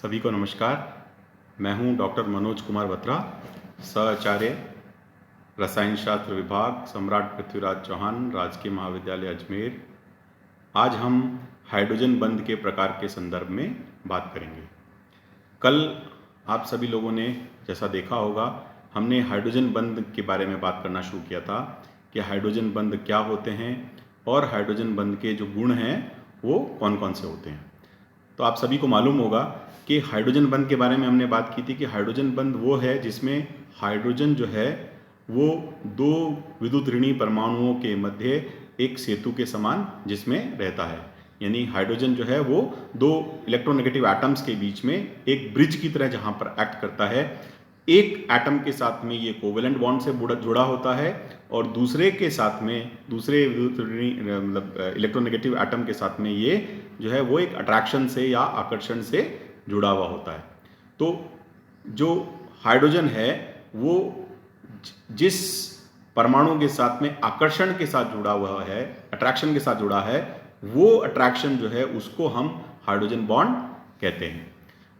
सभी को नमस्कार। मैं हूं डॉक्टर मनोज कुमार बत्रा, सहआचार्य रसायन शास्त्र विभाग, सम्राट पृथ्वीराज चौहान, राजकीय महाविद्यालय अजमेर। आज हम हाइड्रोजन बंध के प्रकार के संदर्भ में बात करेंगे। कल आप सभी लोगों ने जैसा देखा होगा, हमने हाइड्रोजन बंध के बारे में बात करना शुरू किया था कि हाइड्रोजन बंध क्या होते हैं और हाइड्रोजन बंध के जो गुण हैं वो कौन कौन से होते हैं। तो आप सभी को मालूम होगा कि हाइड्रोजन बंध के बारे में हमने बात की थी कि हाइड्रोजन बंध वो है जिसमें हाइड्रोजन जो है वो दो विद्युत ऋणी परमाणुओं के मध्य एक सेतु के समान जिसमें रहता है। यानी हाइड्रोजन जो है वो दो इलेक्ट्रोनेगेटिव एटम्स के बीच में एक ब्रिज की तरह जहाँ पर एक्ट करता है। एक एटम के साथ में ये कोवेलेंट बॉन्ड से जुड़ा होता है और दूसरे के साथ में, दूसरे मतलब इलेक्ट्रोनेगेटिव एटम के साथ में ये जो है वो एक अट्रैक्शन से या आकर्षण से जुड़ा हुआ होता है। तो जो हाइड्रोजन है वो जिस परमाणु के साथ में आकर्षण के साथ जुड़ा हुआ है, अट्रैक्शन के साथ जुड़ा है, वो अट्रैक्शन जो है उसको हम हाइड्रोजन बॉन्ड कहते हैं।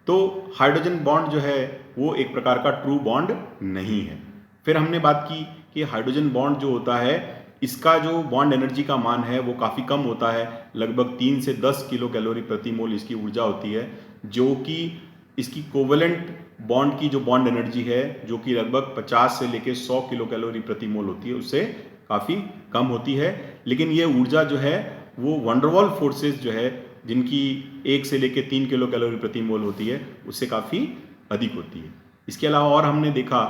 तो हाइड्रोजन बॉन्ड जो है वो एक प्रकार का ट्रू बॉन्ड नहीं है। फिर हमने बात की कि हाइड्रोजन बॉन्ड जो होता है इसका जो बॉन्ड एनर्जी का मान है वो काफ़ी कम होता है, लगभग 3 से 10 किलो कैलोरी प्रति मोल इसकी ऊर्जा होती है, जो कि इसकी कोवेलेंट बॉन्ड की जो बॉन्ड एनर्जी है जो कि लगभग 50 से लेकर 100 किलो कैलोरी प्रति मोल होती है, उससे काफ़ी कम होती है। लेकिन ये ऊर्जा जो है वो वंडरवॉल फोर्सेस जो है जिनकी 1 से लेकर 3 किलो कैलोरी प्रति मोल होती है उससे काफ़ी अधिक होती है। इसके अलावा और हमने देखा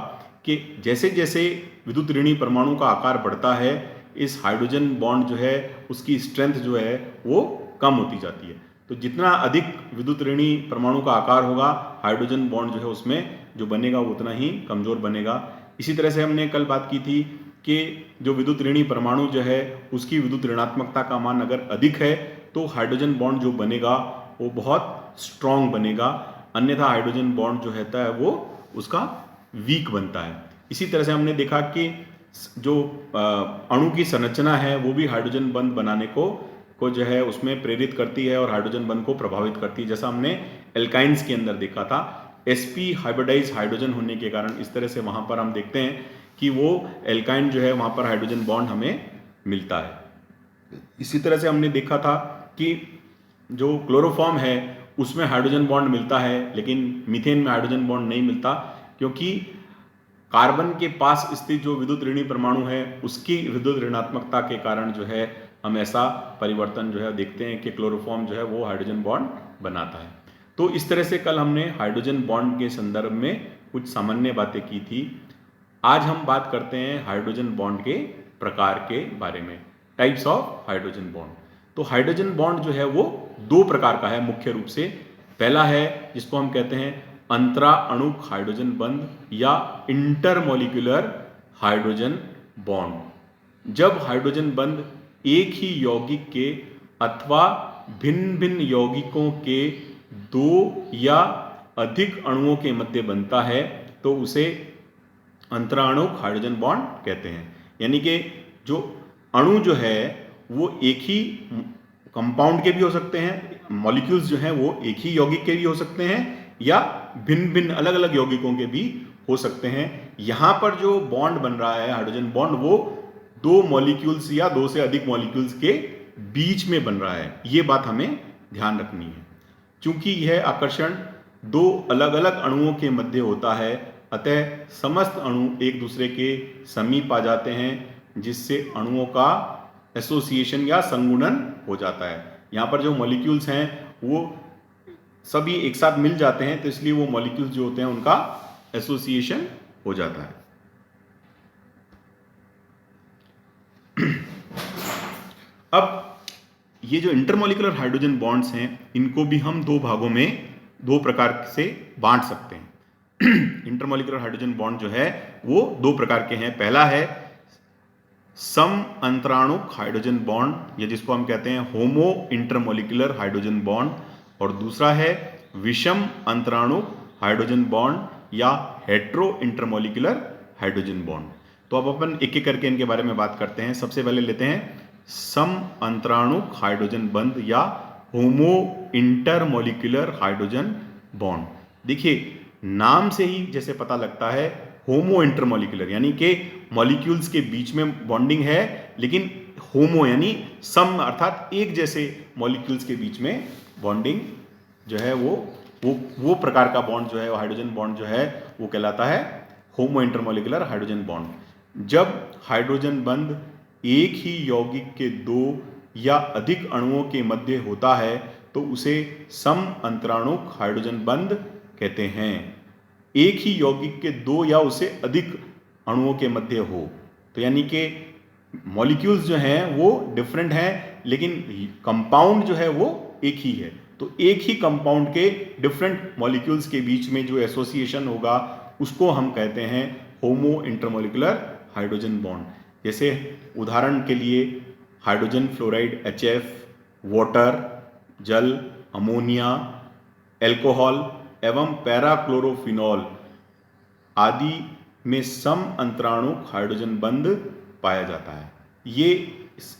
कि जैसे जैसे विद्युत ऋणी परमाणु का आकार बढ़ता है, इस हाइड्रोजन बॉन्ड जो है उसकी स्ट्रेंथ जो है वो कम होती जाती है। तो जितना अधिक विद्युत ऋणी परमाणु का आकार होगा, हाइड्रोजन बॉन्ड जो है उसमें जो बनेगा वो उतना ही कमज़ोर बनेगा। इसी तरह से हमने कल बात की थी कि जो विद्युत ऋणी परमाणु जो है उसकी विद्युत ऋणात्मकता का मान अगर अधिक है तो हाइड्रोजन बॉन्ड जो बनेगा वो बहुत स्ट्रॉन्ग बनेगा, अन्यथा हाइड्रोजन बॉन्ड जो रहता है वो उसका वीक बनता है। इसी तरह से हमने देखा कि जो अणु की संरचना है वो भी हाइड्रोजन बंध बनाने को जो है उसमें प्रेरित करती है और हाइड्रोजन बंध को प्रभावित करती है। जैसा हमने एल्काइंस के अंदर देखा था, sp हाइब्रिडाइज हाइड्रोजन होने के कारण इस तरह से वहाँ पर हम देखते हैं कि वो एल्काइन जो है वहाँ पर हाइड्रोजन बॉन्ड हमें मिलता है। इसी तरह से हमने देखा था कि जो क्लोरोफॉर्म है उसमें हाइड्रोजन बॉन्ड मिलता है, लेकिन मीथेन में हाइड्रोजन बॉन्ड नहीं मिलता, क्योंकि कार्बन के पास स्थित जो विद्युत ऋणी परमाणु है उसकी विद्युत ऋणात्मकता के कारण जो है हम ऐसा परिवर्तन जो है देखते हैं कि क्लोरोफॉर्म जो है वो हाइड्रोजन बॉन्ड बनाता है। तो इस तरह से कल हमने हाइड्रोजन बॉन्ड के संदर्भ में कुछ सामान्य बातें की थी। आज हम बात करते हैं हाइड्रोजन बॉन्ड के प्रकार के बारे में, टाइप्स ऑफ हाइड्रोजन बॉन्ड। तो हाइड्रोजन बॉन्ड जो है वो दो प्रकार का है मुख्य रूप से। पहला है जिसको हम कहते हैं अंतरा अणुक हाइड्रोजन बंध या इंटरमॉलिक्यूलर हाइड्रोजन बॉन्ड। जब हाइड्रोजन बंध एक ही यौगिक के अथवा भिन्न भिन्न यौगिकों के दो या अधिक अणुओं के मध्य बनता है तो उसे अंतराणुक हाइड्रोजन बॉन्ड कहते हैं। यानी कि जो अणु जो है वो एक ही कंपाउंड के भी हो सकते हैं, मॉलिक्यूल्स जो हैं वो एक ही यौगिक के भी हो सकते हैं या भिन्न भिन्न अलग अलग यौगिकों के भी हो सकते हैं। यहाँ पर जो बॉन्ड बन रहा है हाइड्रोजन बॉन्ड वो दो मॉलिक्यूल्स या दो से अधिक मॉलिक्यूल्स के बीच में बन रहा है, ये बात हमें ध्यान रखनी है। क्योंकि यह आकर्षण दो अलग अलग अणुओं के मध्य होता है, अतः समस्त अणु एक दूसरे के समीप आ जाते हैं, जिससे अणुओं का एसोसिएशन या संगुणन हो जाता है। यहाँ पर जो मॉलिक्यूल्स हैं वो सभी एक साथ मिल जाते हैं, तो इसलिए वो मॉलिक्यूल्स जो होते हैं उनका एसोसिएशन हो जाता है। अब ये जो इंटरमॉलिक्यूलर हाइड्रोजन बॉन्ड्स हैं इनको भी हम दो भागों में दो प्रकार से बांट सकते हैं। इंटरमॉलिक्यूलर हाइड्रोजन बॉन्ड जो है वो दो प्रकार के हैं। पहला है सम अंतराणुक हाइड्रोजन बॉन्ड या जिसको हम कहते हैं होमो इंटरमॉलिक्यूलर हाइड्रोजन बॉन्ड, और दूसरा है विषम अंतराणुक हाइड्रोजन बॉन्ड या हेट्रो इंटरमॉलिक्यूलर हाइड्रोजन बॉन्ड। तो अब अपन एक एक करके इनके बारे में बात करते हैं। सबसे पहले लेते हैं सम अंतराणुक हाइड्रोजन बंध या होमो इंटरमॉलिक्यूलर हाइड्रोजन बॉन्ड। देखिए नाम से ही जैसे पता लगता है होमो इंटरमोलिकुलर, यानी कि मॉलिक्यूल्स के बीच में बॉन्डिंग है, लेकिन होमो यानी सम अर्थात एक जैसे मॉलिक्यूल्स के बीच में बॉन्डिंग जो है वो प्रकार का बॉन्ड जो है, वो हाइड्रोजन बॉन्ड जो है वो कहलाता है होमो इंटरमोलिकुलर हाइड्रोजन बॉन्ड। जब हाइड्रोजन बंध एक ही यौगिक के दो या अधिक अणुओं के मध्य होता है तो उसे सम अंतराणुक हाइड्रोजन बंध कहते हैं। एक ही यौगिक के दो या उससे अधिक अणुओं के मध्य हो, तो यानी कि मॉलिक्यूल्स जो हैं वो डिफरेंट हैं, लेकिन कंपाउंड जो है वो एक ही है। तो एक ही कंपाउंड के डिफरेंट मॉलिक्यूल्स के बीच में जो एसोसिएशन होगा उसको हम कहते हैं होमो इंटरमोलिकुलर हाइड्रोजन बॉन्ड। जैसे उदाहरण के लिए हाइड्रोजन फ्लोराइड HF, वाटर जल, अमोनिया, एल्कोहल एवं पैराक्लोरोफिनॉल आदि में सम अंतराणुक हाइड्रोजन बंध पाया जाता है। ये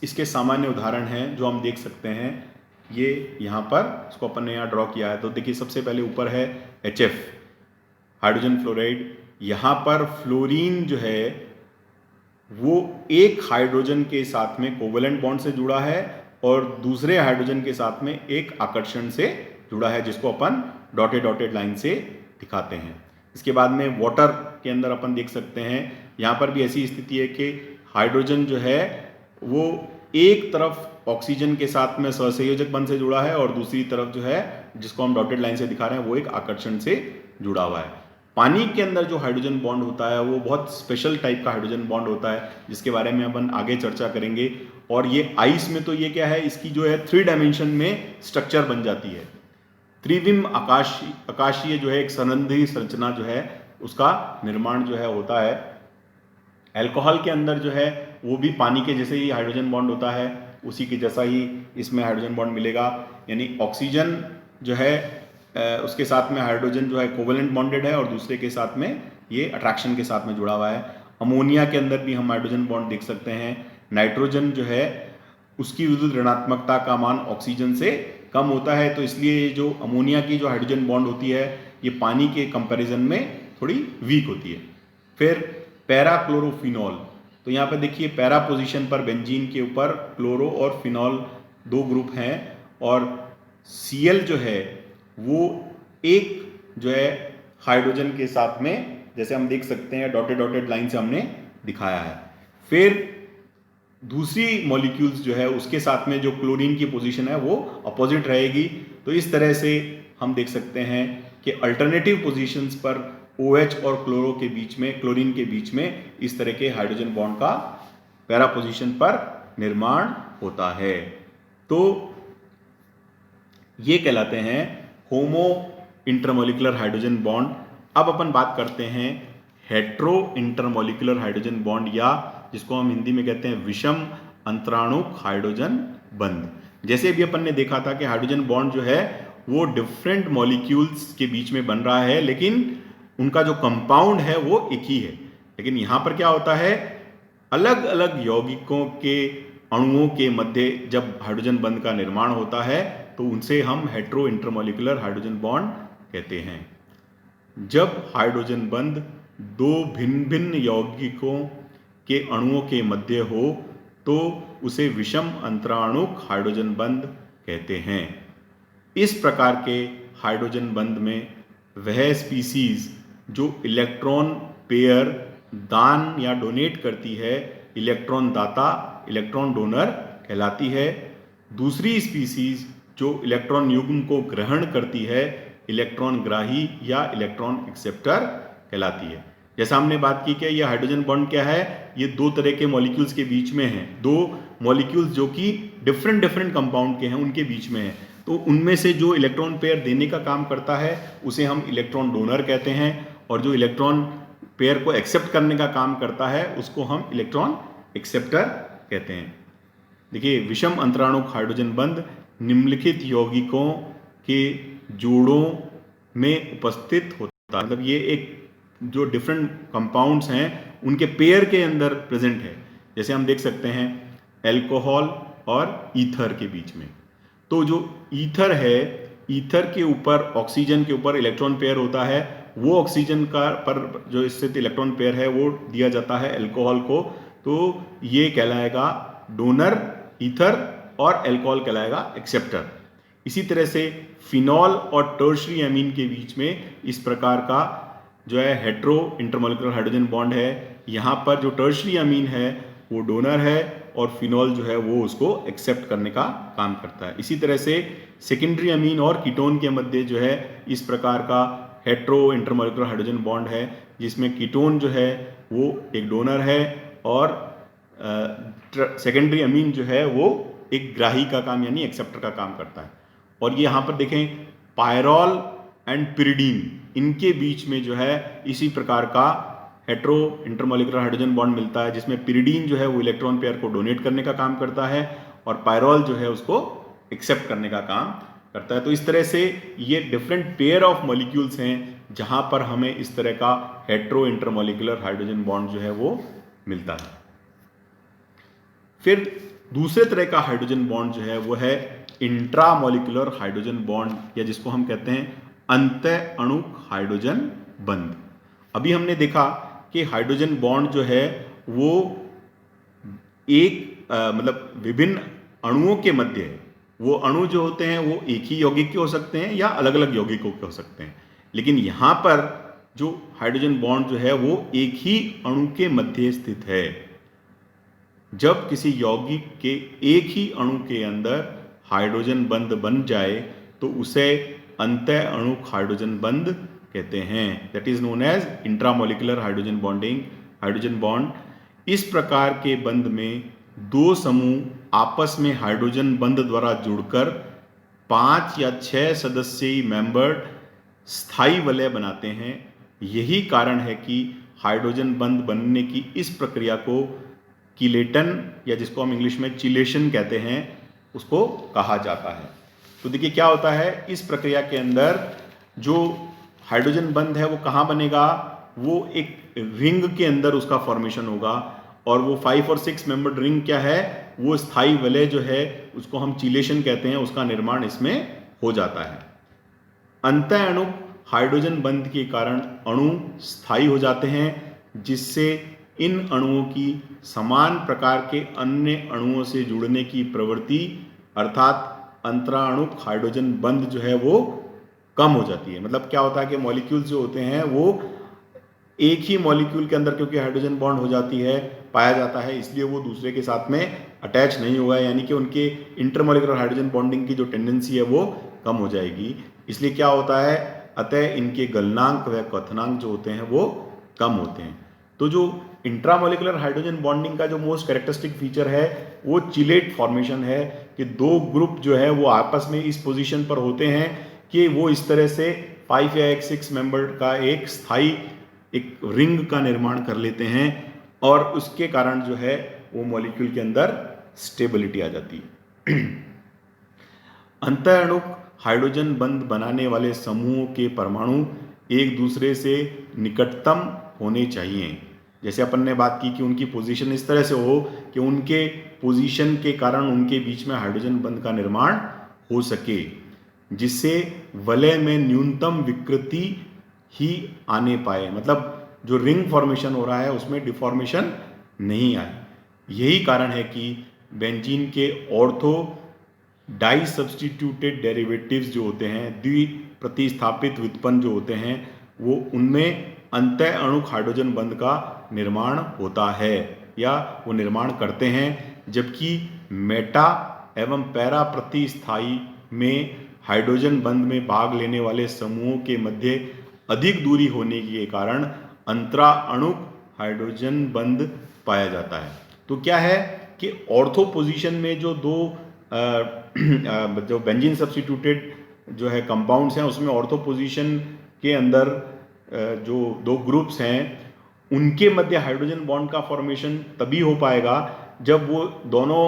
इसके सामान्य उदाहरण हैं जो हम देख सकते हैं। ये यहाँ पर इसको अपन ने यहाँ ड्रॉ किया है। तो देखिए सबसे पहले ऊपर है HF हाइड्रोजन फ्लोराइड। यहाँ पर फ्लोरीन जो है वो एक हाइड्रोजन के साथ में कोवेलेंट बॉन्ड से जुड़ा है और दूसरे हाइड्रोजन के साथ में एक आकर्षण से जुड़ा है, जिसको अपन डॉटेड डॉटेड लाइन से दिखाते हैं। इसके बाद में वाटर के अंदर अपन देख सकते हैं, यहाँ पर भी ऐसी स्थिति है कि हाइड्रोजन जो है वो एक तरफ ऑक्सीजन के साथ में सहसंयोजक बंध से जुड़ा है और दूसरी तरफ जो है जिसको हम डॉटेड लाइन से दिखा रहे हैं वो एक आकर्षण से जुड़ा हुआ है। पानी के अंदर जो हाइड्रोजन बॉन्ड होता है वो बहुत स्पेशल टाइप का हाइड्रोजन बॉन्ड होता है, जिसके बारे में अपन आगे चर्चा करेंगे। और ये आइस में तो ये क्या है, इसकी जो है 3 डायमेंशन में स्ट्रक्चर बन जाती है। त्रिविम आकाशीय जो है एक संबंधी संरचना जो है उसका निर्माण जो है होता है। अल्कोहल के अंदर जो है वो भी पानी के जैसे ही हाइड्रोजन बॉन्ड होता है, उसी के जैसा ही इसमें हाइड्रोजन बॉन्ड मिलेगा। यानी ऑक्सीजन जो है उसके साथ में हाइड्रोजन जो है कोवेलेंट बॉन्डेड है और दूसरे के साथ में ये अट्रैक्शन के साथ में जुड़ा हुआ है। अमोनिया के अंदर भी हम हाइड्रोजन बॉन्ड देख सकते हैं। नाइट्रोजन जो है उसकी विद्युत ऋणात्मकता का मान ऑक्सीजन से कम होता है, तो इसलिए जो अमोनिया की जो हाइड्रोजन बॉन्ड होती है ये पानी के कंपैरिजन में थोड़ी वीक होती है। फिर पैराक्लोरोफिनॉल, तो यहाँ पे देखिए पैरा पोजीशन पर बेंजीन के ऊपर क्लोरो और फिनॉल 2 ग्रुप हैं और Cl जो है वो एक जो है हाइड्रोजन के साथ में जैसे हम देख सकते हैं डॉटेड डॉटेड लाइन से हमने दिखाया है। फिर दूसरी मॉलिक्यूल्स जो है उसके साथ में जो क्लोरीन की पोजीशन है वो अपोजिट रहेगी। तो इस तरह से हम देख सकते हैं कि अल्टरनेटिव पोजीशंस पर OH और क्लोरो के बीच में, क्लोरीन के बीच में इस तरह के हाइड्रोजन बॉन्ड का पैरा पोजीशन पर निर्माण होता है। तो ये कहलाते हैं होमो इंटरमोलिकुलर हाइड्रोजन बॉन्ड। अब अपन बात करते हैं हेट्रो इंटरमोलिकुलर हाइड्रोजन बॉन्ड, या जिसको हम हिंदी में कहते हैं विषम अंतराणुक हाइड्रोजन बंध। जैसे भी अपन ने देखा था कि हाइड्रोजन बॉन्ड जो है वो डिफरेंट मॉलिक्यूल्स के बीच में बन रहा है, लेकिन उनका जो कंपाउंड है वो एक ही है। लेकिन यहाँ पर क्या होता है, अलग अलग यौगिकों के अणुओं के मध्य जब हाइड्रोजन बंध का निर्माण होता है तो उनसे हम हेट्रो इंटरमोलिकुलर हाइड्रोजन बॉन्ड कहते हैं। जब हाइड्रोजन बंध 2 भिन्न भिन्न यौगिकों के अणुओं के मध्य हो तो उसे विषम अंतराणुक हाइड्रोजन बंध कहते हैं। इस प्रकार के हाइड्रोजन बंध में वह स्पीसीज जो इलेक्ट्रॉन पेयर दान या डोनेट करती है, इलेक्ट्रॉन दाता, इलेक्ट्रॉन डोनर कहलाती है। दूसरी स्पीसीज जो इलेक्ट्रॉन युग्म को ग्रहण करती है, इलेक्ट्रॉन ग्राही या इलेक्ट्रॉन एक्सेप्टर कहलाती है। जैसा हमने बात की कि यह हाइड्रोजन बॉन्ड क्या है, ये 2 तरह के मॉलिक्यूल्स के बीच में है। 2 मॉलिक्यूल्स जो कि डिफरेंट कंपाउंड के हैं उनके बीच में है। तो उनमें से जो इलेक्ट्रॉन पेयर देने का काम करता है उसे हम इलेक्ट्रॉन डोनर कहते हैं, और जो इलेक्ट्रॉन पेयर को एक्सेप्ट करने का काम करता है उसको हम इलेक्ट्रॉन एक्सेप्टर कहते हैं। देखिए विषम अंतराणुक हाइड्रोजन बंध निम्नलिखित यौगिकों के जोड़ों में उपस्थित होता है। मतलब ये एक जो डिफरेंट कंपाउंड्स हैं उनके पेयर के अंदर प्रेजेंट है। जैसे हम देख सकते हैं अल्कोहल और ईथर के बीच में। तो जो ईथर है ईथर के ऊपर, ऑक्सीजन के ऊपर इलेक्ट्रॉन पेयर होता है, वो ऑक्सीजन का पर जो स्थित इलेक्ट्रॉन पेयर है वो दिया जाता है अल्कोहल को, तो ये कहलाएगा डोनर ईथर और अल्कोहल कहलाएगा एक्सेप्टर। इसी तरह से फिनॉल और टर्शरी अमीन के बीच में इस प्रकार का जो है हेट्रो इंटरमोलिकुलर हाइड्रोजन बॉन्ड है। यहाँ पर जो टर्शरी अमीन है वो डोनर है और फिनॉल जो है वो उसको एक्सेप्ट करने का काम करता है। इसी तरह से सेकेंडरी अमीन और कीटोन के मध्य जो है इस प्रकार का हेट्रो इंटरमोलिकुलर हाइड्रोजन बॉन्ड है, जिसमें कीटोन जो है वो एक डोनर है और सेकेंडरी अमीन जो है वो एक ग्राही का काम यानी एक्सेप्टर का काम करता है। और ये यहाँ पर देखें पायरॉल एंड पिरिडीन, इनके बीच में जो है इसी प्रकार का हेट्रो इंटरमोलिकुलर हाइड्रोजन बॉन्ड मिलता है, जिसमें पिरिडीन जो है वो इलेक्ट्रॉन पेयर को डोनेट करने का काम करता है और पायरॉल जो है उसको एक्सेप्ट करने का काम करता है। तो इस तरह से ये डिफरेंट पेयर ऑफ मॉलिक्यूल्स हैं जहां पर हमें इस तरह का हेट्रो इंटरमोलिकुलर हाइड्रोजन बॉन्ड जो है वो मिलता है। फिर दूसरे तरह का हाइड्रोजन बॉन्ड जो है वो है इंट्रामोलिकुलर हाइड्रोजन बॉन्ड, या जिसको हम कहते हैं अंतः अणुक हाइड्रोजन बंध। अभी हमने देखा कि हाइड्रोजन बॉन्ड जो है वो एक मतलब विभिन्न अणुओं के मध्य है। वो अणु जो होते हैं वो एक ही यौगिक के हो सकते हैं या अलग अलग यौगिकों के हो सकते हैं, लेकिन यहाँ पर जो हाइड्रोजन बॉन्ड जो है वो एक ही अणु के मध्य स्थित है। जब किसी यौगिक के एक ही अणु के अंदर हाइड्रोजन बंध बन जाए तो उसे अंतः अणुक हाइड्रोजन बंध कहते हैं, that is known as intramolecular hydrogen bonding hydrogen bond. इस प्रकार के बंध में दो समूह आपस में हाइड्रोजन बंध द्वारा जुड़कर 5 या 6 सदस्यीय मेंबर्ड स्थायी वलय बनाते हैं। यही कारण है कि हाइड्रोजन बंध बनने की इस प्रक्रिया को कीलेटन, या जिसको हम इंग्लिश में चिलेशन कहते हैं, उसको कहा जाता है। तो देखिए क्या होता है, इस प्रक्रिया के अंदर जो हाइड्रोजन बंध है वो कहाँ बनेगा, वो एक रिंग के अंदर उसका फॉर्मेशन होगा, और वो 5 और 6 मेंबर्ड रिंग क्या है, वो स्थायी वलय जो है उसको हम चिलेशन कहते हैं, उसका निर्माण इसमें हो जाता है। अंतः अणु हाइड्रोजन बंध के कारण अणु स्थायी हो जाते हैं, जिससे इन अणुओं की समान प्रकार के अन्य अणुओं से जुड़ने की प्रवृत्ति अर्थात अंतराणुक हाइड्रोजन बंध जो है वो कम हो जाती है। मतलब क्या होता है कि मॉलिक्यूल्स जो होते हैं वो एक ही मॉलिक्यूल के अंदर क्योंकि हाइड्रोजन बॉन्ड हो जाती है पाया जाता है, इसलिए वो दूसरे के साथ में अटैच नहीं होगा, यानी कि उनके इंटरमॉलिकुलर हाइड्रोजन बॉन्डिंग की जो टेंडेंसी है वो कम हो जाएगी। इसलिए क्या होता है, अतः इनके गलनांक व क्वथनांक जो होते हैं वो कम होते हैं। तो जो इंट्रामोलिकुलर हाइड्रोजन बॉन्डिंग का जो मोस्ट कैरेक्टरिस्टिक फीचर है वो चिलेट फॉर्मेशन है, कि दो ग्रुप जो है वो आपस में इस पोजीशन पर होते हैं कि वो इस तरह से 5 या 6 मेंबर का एक स्थायी एक रिंग का निर्माण कर लेते हैं, और उसके कारण जो है वो मॉलिक्यूल के अंदर स्टेबिलिटी आ जाती है। अंतः अणुक हाइड्रोजन बंध बनाने वाले समूहों के परमाणु एक दूसरे से निकटतम होने चाहिए। जैसे अपन ने बात की कि उनकी पोजीशन इस तरह से हो कि उनके पोजीशन के कारण उनके बीच में हाइड्रोजन बंध का निर्माण हो सके, जिससे वलय में न्यूनतम विकृति ही आने पाए, मतलब जो रिंग फॉर्मेशन हो रहा है उसमें डिफॉर्मेशन नहीं आए। यही कारण है कि बेंजीन के ऑर्थो डाई सब्स्टिट्यूटेड डेरिवेटिव्स जो होते हैं, द्विप्रतिस्थापित व्युत्पन्न जो होते हैं, वो उनमें अंतः अणुक हाइड्रोजन बंध का निर्माण होता है या वो निर्माण करते हैं, जबकि मेटा एवं पैरा प्रतिस्थायी में हाइड्रोजन बंध में भाग लेने वाले समूहों के मध्य अधिक दूरी होने के कारण अंतरा अणुक हाइड्रोजन बंध पाया जाता है। तो क्या है कि ऑर्थो पोजीशन में जो दो जो बेंजीन सब्स्टिट्यूटेड जो है कंपाउंड्स हैं उसमें ऑर्थो पोजीशन के अंदर जो दो ग्रुप्स हैं उनके मध्य हाइड्रोजन बॉन्ड का फॉर्मेशन तभी हो पाएगा जब वो दोनों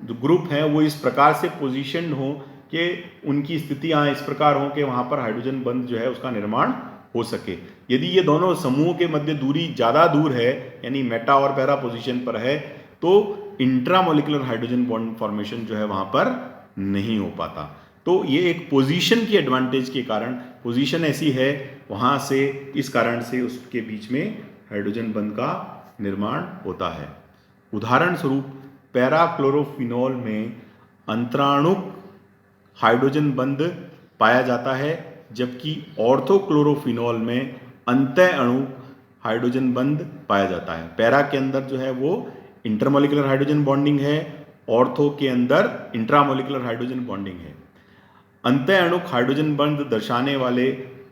जो ग्रुप हैं वो इस प्रकार से पोजीशन्ड हो कि उनकी स्थितियाँ इस प्रकार हों कि वहाँ पर हाइड्रोजन बंध जो है उसका निर्माण हो सके। यदि ये दोनों समूह के मध्य दूरी ज़्यादा दूर है, यानी मेटा और पैरा पोजीशन पर है, तो इंट्रामोलिकुलर हाइड्रोजन बॉन्ड फॉर्मेशन जो है वहाँ पर नहीं हो पाता। तो ये एक पोजीशन की एडवांटेज के कारण, पोजीशन ऐसी है वहाँ से, इस कारण से उसके बीच में हाइड्रोजन बंध का निर्माण होता है। उदाहरण स्वरूप पैराक्लोरोफिनॉल में अंतराणुक हाइड्रोजन बंध पाया जाता है, जबकि ऑर्थोक्लोरोफिनॉल में अंतः अणु हाइड्रोजन बंध पाया जाता है। पैरा के अंदर जो है वो इंटरमोलिकुलर हाइड्रोजन बॉन्डिंग है, ऑर्थो के अंदर इंट्रामोलिकुलर हाइड्रोजन बॉन्डिंग है। अंतः अणुक हाइड्रोजन बंध दर्शाने वाले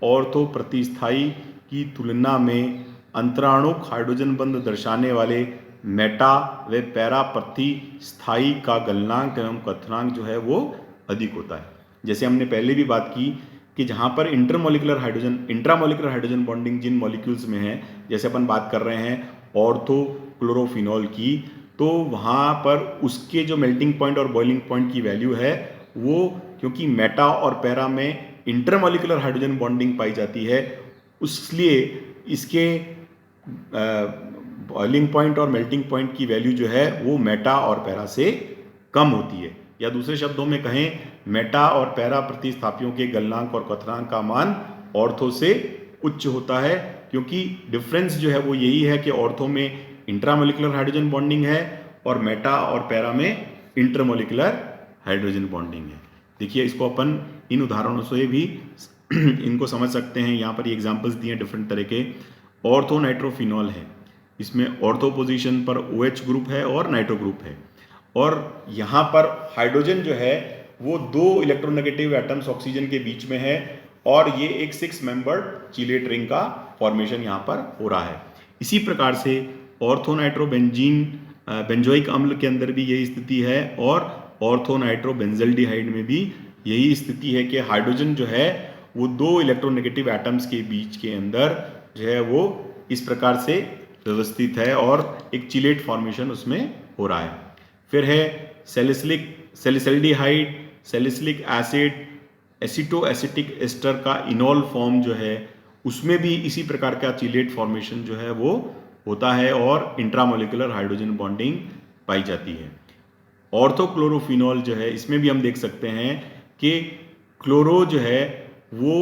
ऑर्थो प्रतिस्थाई की तुलना में अंतराणुक हाइड्रोजन बंध दर्शाने वाले मेटा व पैरा प्रतिस्थाई का गलनांक एवं क्वथनांक जो है वो अधिक होता है। जैसे हमने पहले भी बात की कि जहाँ पर intermolecular hydrogen, intramolecular hydrogen bonding जिन मॉलिक्यूल्स में है, जैसे अपन बात कर रहे हैं ऑर्थोक्लोरोफिनॉल की, तो वहाँ पर उसके जो मेल्टिंग पॉइंट और बॉइलिंग पॉइंट की वैल्यू है वो, क्योंकि मेटा और पैरा में इंटरमोलिकुलर हाइड्रोजन बॉन्डिंग पाई जाती है, इसलिए इसके बॉइलिंग पॉइंट और मेल्टिंग पॉइंट की वैल्यू जो है वो मेटा और पैरा से कम होती है। या दूसरे शब्दों में कहें, मेटा और पैरा प्रतिस्थापियों के गलनांक और क्वथनांक का मान ऑर्थो से उच्च होता है, क्योंकि डिफरेंस जो है वो यही है कि ऑर्थो में इंट्रामोलिकुलर हाइड्रोजन बॉन्डिंग है और मेटा और पैरा में इंटरमोलिकुलर हाइड्रोजन बॉन्डिंग है। देखिए, इसको अपन इन उदाहरणों से भी इनको समझ सकते हैं। यहाँ पर ये एग्जाम्पल्स दिए डिफरेंट तरह के। ऑर्थो नाइट्रोफिनॉल है, इसमें ऑर्थो पोजीशन पर OH ग्रुप है और नाइट्रो ग्रुप है, और यहाँ पर हाइड्रोजन जो है वो 2 इलेक्ट्रोनेगेटिव एटम्स ऑक्सीजन के बीच में है, और ये एक 6 मेंबर्ड चीलेट रिंग का फॉर्मेशन यहाँ पर हो रहा है। इसी प्रकार से ऑर्थोनाइट्रोबेंजीन बेंजोइक अम्ल के अंदर भी यही स्थिति है, और ऑर्थोनाइट्रोबेंजल्डिहाइड में भी यही स्थिति है कि हाइड्रोजन जो है वो 2 इलेक्ट्रोनेगेटिव एटम्स के बीच के अंदर जो है वो इस प्रकार से व्यवस्थित है और एक चिलेट फॉर्मेशन उसमें हो रहा है। फिर है सैलिसल्डिहाइड, सैलिसिलिक एसिड, एसिटो एसिटिक एस्टर का इनॉल फॉर्म जो है उसमें भी इसी प्रकार का चिलेट फॉर्मेशन जो है वो होता है और इंट्रामोलिकुलर हाइड्रोजन बॉन्डिंग पाई जाती है। ऑर्थोक्लोरोफिनॉल जो है, इसमें भी हम देख सकते हैं कि क्लोरो जो है वो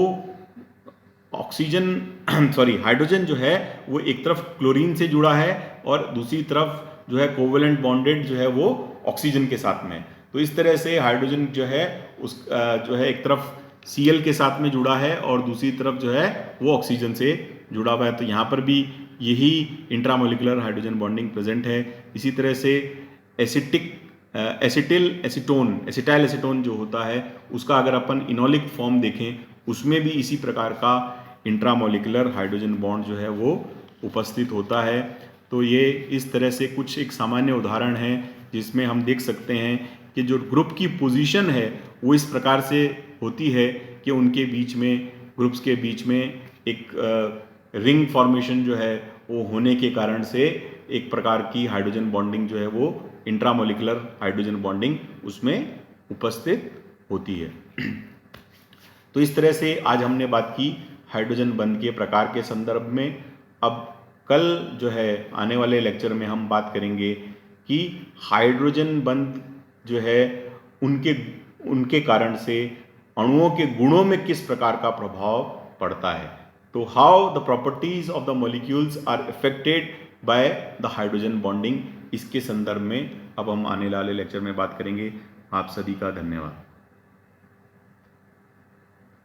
ऑक्सीजन हाइड्रोजन जो है वो एक तरफ क्लोरीन से जुड़ा है और दूसरी तरफ जो है कोवेलेंट बॉन्डेड जो है वो ऑक्सीजन के साथ में। तो इस तरह से हाइड्रोजन जो है उस जो है एक तरफ Cl के साथ में जुड़ा है और दूसरी तरफ जो है वो ऑक्सीजन से जुड़ा हुआ है। तो यहाँ पर भी यही इंट्रामोलिकुलर हाइड्रोजन बॉन्डिंग प्रेजेंट है। इसी तरह से एसिटाइल एसीटोन जो होता है उसका अगर अपन इनोलिक फॉर्म देखें, उसमें भी इसी प्रकार का इंट्रामोलिकुलर हाइड्रोजन बॉन्ड जो है वो उपस्थित होता है। तो ये इस तरह से कुछ एक सामान्य उदाहरण है जिसमें हम देख सकते हैं कि जो ग्रुप की पोजीशन है वो इस प्रकार से होती है कि उनके बीच में, ग्रुप्स के बीच में एक रिंग फॉर्मेशन जो है वो होने के कारण से एक प्रकार की हाइड्रोजन बॉन्डिंग जो है वो इंट्रामोलिकुलर हाइड्रोजन बॉन्डिंग उसमें उपस्थित होती है। तो इस तरह से आज हमने बात की हाइड्रोजन बंध के प्रकार के संदर्भ में। अब कल जो है आने वाले लेक्चर में हम बात करेंगे कि हाइड्रोजन बंध जो है उनके कारण से अणुओं के गुणों में किस प्रकार का प्रभाव पड़ता है। तो how the properties of the molecules are affected by the hydrogen bonding, इसके संदर्भ में अब हम आने वाले लेक्चर में बात करेंगे। आप सभी का धन्यवाद।